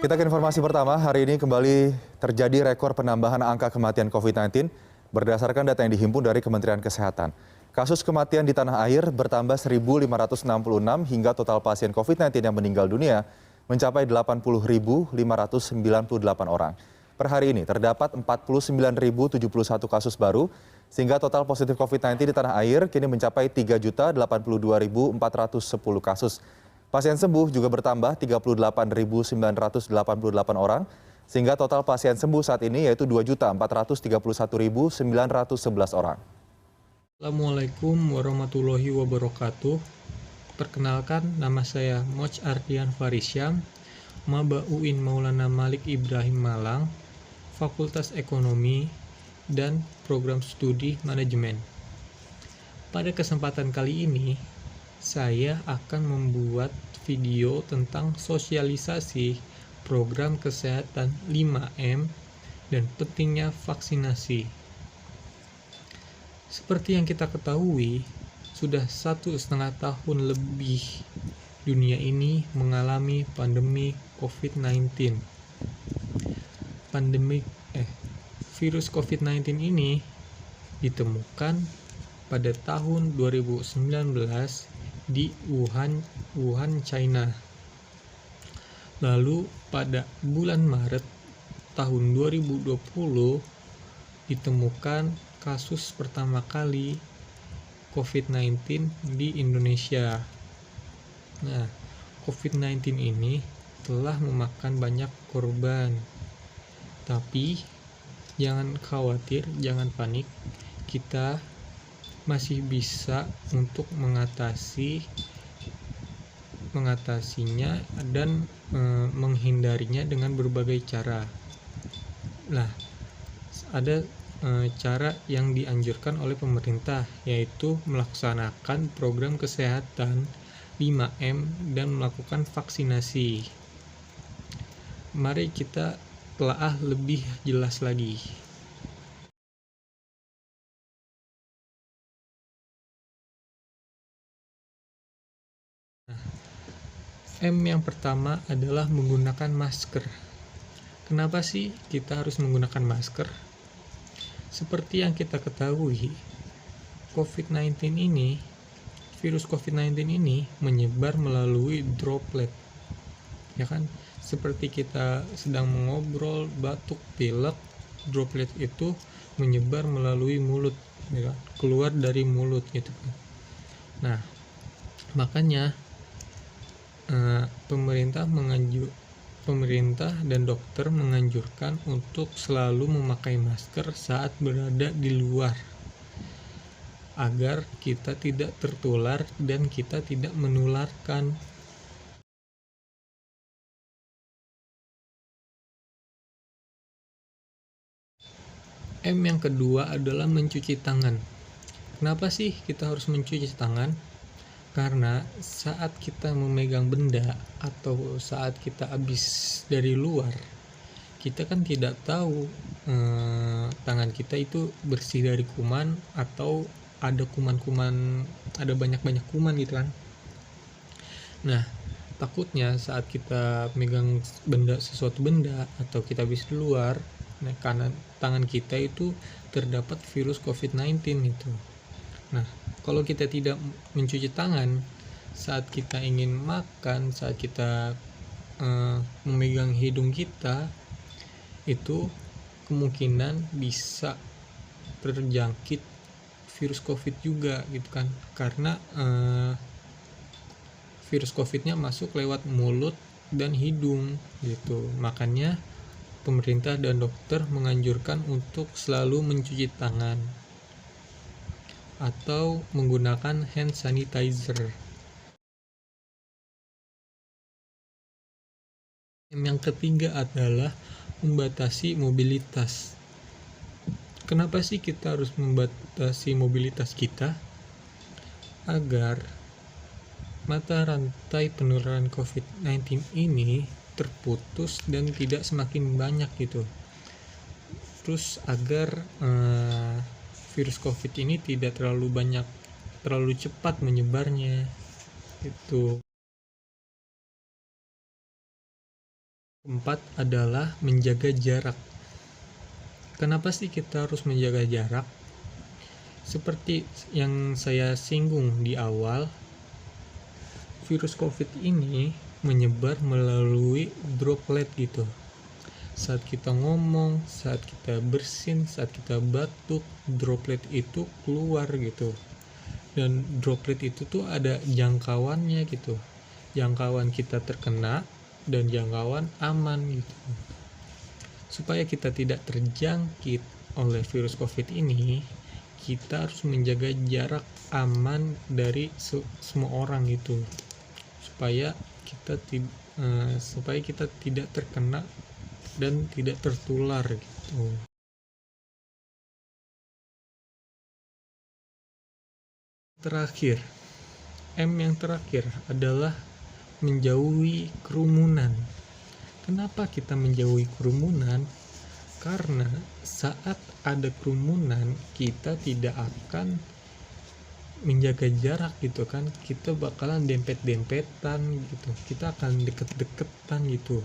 Kita ke informasi pertama, hari ini kembali terjadi rekor penambahan angka kematian COVID-19 berdasarkan data yang dihimpun dari Kementerian Kesehatan. Kasus kematian di tanah air bertambah 1.566 hingga total pasien COVID-19 yang meninggal dunia mencapai 80.598 orang. Per hari ini terdapat 49.071 kasus baru, sehingga total positif COVID-19 di tanah air kini mencapai 3.082.410 kasus. Pasien sembuh juga bertambah 38.988 orang, sehingga total pasien sembuh saat ini yaitu 2.431.911 orang. Assalamualaikum warahmatullahi wabarakatuh. Perkenalkan, nama saya Moch Ardian Farisyam, Maba UIN Maulana Malik Ibrahim Malang, Fakultas Ekonomi dan Program Studi Manajemen. Pada kesempatan kali ini, saya akan membuat video tentang sosialisasi program kesehatan 5M dan pentingnya vaksinasi. Seperti yang kita ketahui, sudah 1,5 tahun lebih dunia ini mengalami pandemi COVID-19. Virus COVID-19 ini ditemukan pada tahun 2019 di Wuhan, China. Lalu pada bulan Maret tahun 2020 ditemukan kasus pertama kali COVID-19 di Indonesia. Nah, COVID-19 ini telah memakan banyak korban. Tapi jangan khawatir, jangan panik. Kita masih bisa untuk mengatasinya dan menghindarinya dengan berbagai cara. Nah, ada cara yang dianjurkan oleh pemerintah, yaitu melaksanakan program kesehatan 5M dan melakukan vaksinasi. Mari kita telaah lebih jelas lagi. M yang pertama adalah menggunakan masker. Kenapa sih kita harus menggunakan masker? Seperti yang kita ketahui, virus COVID-19 ini menyebar melalui droplet. Ya kan? Seperti kita sedang mengobrol, batuk, pilek, droplet itu menyebar melalui mulut, ya kan? Keluar dari mulut gitu kan. Nah, makanya pemerintah dan dokter menganjurkan untuk selalu memakai masker saat berada di luar agar kita tidak tertular dan kita tidak menularkan. M yang kedua adalah mencuci tangan. Kenapa sih kita harus mencuci tangan? Karena saat kita memegang benda atau saat kita habis dari luar, kita kan tidak tahu tangan kita itu bersih dari kuman atau ada kuman-kuman, ada banyak-banyak kuman gitu kan. Nah, takutnya saat kita megang sesuatu benda atau kita habis di luar, nah karena tangan kita itu terdapat virus COVID-19 itu. Nah, kalau kita tidak mencuci tangan saat kita ingin makan, saat kita memegang hidung kita, itu kemungkinan bisa terjangkit virus COVID juga gitu kan, karena virus COVID-nya masuk lewat mulut dan hidung gitu. Makanya pemerintah dan dokter menganjurkan untuk selalu mencuci tangan atau menggunakan hand sanitizer. Yang ketiga adalah membatasi mobilitas. Kenapa sih kita harus membatasi mobilitas kita? Agar mata rantai penularan COVID-19 ini terputus dan tidak semakin banyak gitu. Terus agar virus COVID ini tidak terlalu cepat menyebarnya. Itu Keempat adalah menjaga jarak. Kenapa sih kita harus menjaga jarak? Seperti yang saya singgung di awal, virus COVID ini menyebar melalui droplet gitu. Saat kita ngomong, saat kita bersin, saat kita batuk, droplet itu keluar gitu. Dan droplet itu tuh ada jangkauannya gitu. Jangkauan kita terkena dan jangkauan aman gitu. Supaya kita tidak terjangkit oleh virus COVID ini, kita harus menjaga jarak aman dari semua orang gitu. Supaya kita tidak terkena dan tidak tertular gitu. Terakhir, yang terakhir adalah menjauhi kerumunan. Kenapa kita menjauhi kerumunan? Karena saat ada kerumunan, kita tidak akan menjaga jarak gitu kan, kita bakalan dempet-dempetan gitu, kita akan deket-deketan gitu,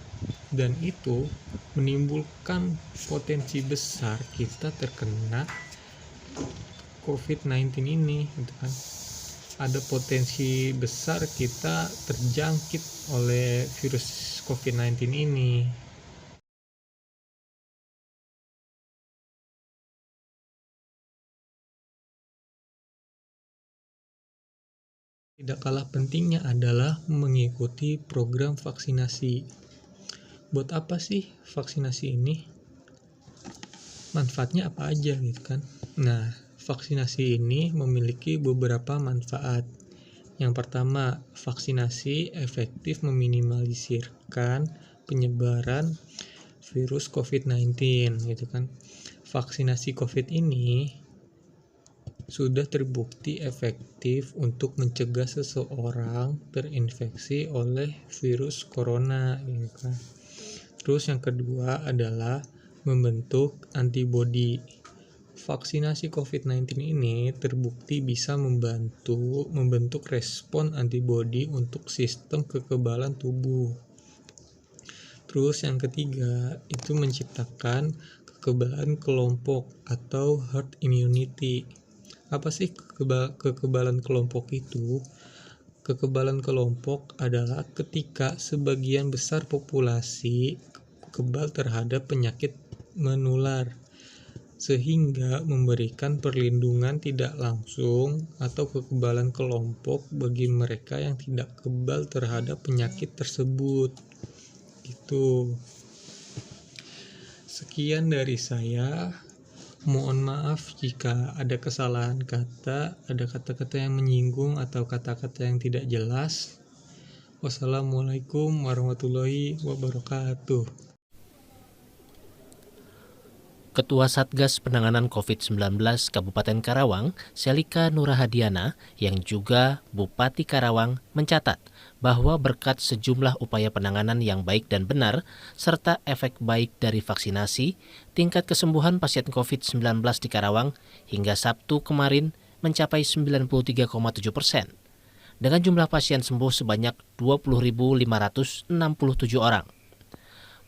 dan itu menimbulkan potensi besar kita terkena COVID-19 ini gitu kan. Ada potensi besar kita terjangkit oleh virus COVID-19 ini. Tidak kalah pentingnya adalah mengikuti program vaksinasi. Buat apa sih vaksinasi ini? Manfaatnya apa aja gitu kan? Nah, vaksinasi ini memiliki beberapa manfaat. Yang pertama, vaksinasi efektif meminimalisirkan penyebaran virus COVID-19 gitu kan. Vaksinasi COVID ini sudah terbukti efektif untuk mencegah seseorang terinfeksi oleh virus corona gitu kan. Terus yang kedua adalah membentuk antibodi. Vaksinasi COVID-19 ini terbukti bisa membentuk respon antibodi untuk sistem kekebalan tubuh. Terus yang ketiga itu menciptakan kekebalan kelompok atau herd immunity. Apa sih kekebalan kelompok itu? Kekebalan kelompok adalah ketika sebagian besar populasi kebal terhadap penyakit menular, sehingga memberikan perlindungan tidak langsung atau kekebalan kelompok bagi mereka yang tidak kebal terhadap penyakit tersebut. Gitu. Sekian dari saya. Mohon maaf jika ada kesalahan kata, ada kata-kata yang menyinggung atau kata-kata yang tidak jelas. Wassalamualaikum warahmatullahi wabarakatuh. Ketua Satgas Penanganan COVID-19 Kabupaten Karawang, Selika Nurahadiana, yang juga Bupati Karawang, mencatat bahwa berkat sejumlah upaya penanganan yang baik dan benar, serta efek baik dari vaksinasi, tingkat kesembuhan pasien COVID-19 di Karawang hingga Sabtu kemarin mencapai 93,7%, dengan jumlah pasien sembuh sebanyak 20.567 orang.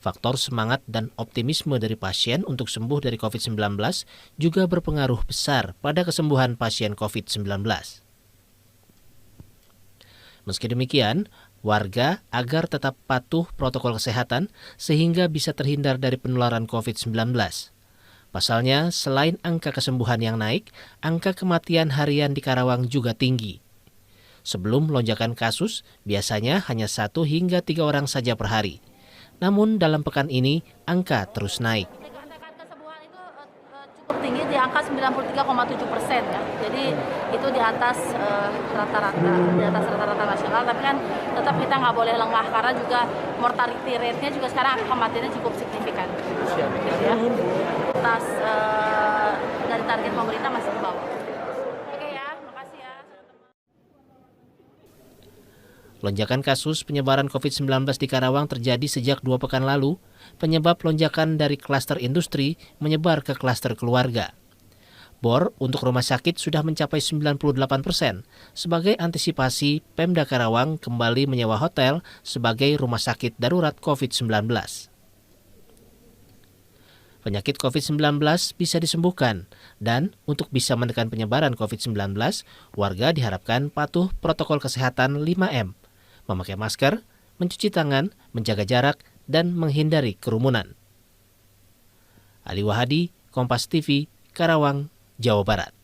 Faktor semangat dan optimisme dari pasien untuk sembuh dari COVID-19 juga berpengaruh besar pada kesembuhan pasien COVID-19. Meski demikian, warga agar tetap patuh protokol kesehatan sehingga bisa terhindar dari penularan COVID-19. Pasalnya, selain angka kesembuhan yang naik, angka kematian harian di Karawang juga tinggi. Sebelum lonjakan kasus, biasanya hanya 1 hingga 3 orang saja per hari. Namun dalam pekan ini, angka terus naik. Kesembuhan itu cukup tinggi di angka 93,7% ya. Jadi itu di atas rata-rata nasional. Tapi kan tetap kita nggak boleh lengah karena juga mortality rate-nya juga sekarang angka kematiannya cukup signifikan. Ya. Atas dari target pemerintah masih di bawah. Oke ya, makasih ya. Lonjakan kasus penyebaran COVID-19 di Karawang terjadi sejak 2 pekan lalu. Penyebab lonjakan dari klaster industri menyebar ke klaster keluarga. Bor untuk rumah sakit sudah mencapai 98%. Sebagai antisipasi, Pemda Karawang kembali menyewa hotel sebagai rumah sakit darurat COVID-19. Penyakit COVID-19 bisa disembuhkan, dan untuk bisa menekan penyebaran COVID-19, warga diharapkan patuh protokol kesehatan 5M, memakai masker, mencuci tangan, menjaga jarak, dan menghindari kerumunan. Ali Wahadi, Kompas TV, Karawang, Jawa Barat.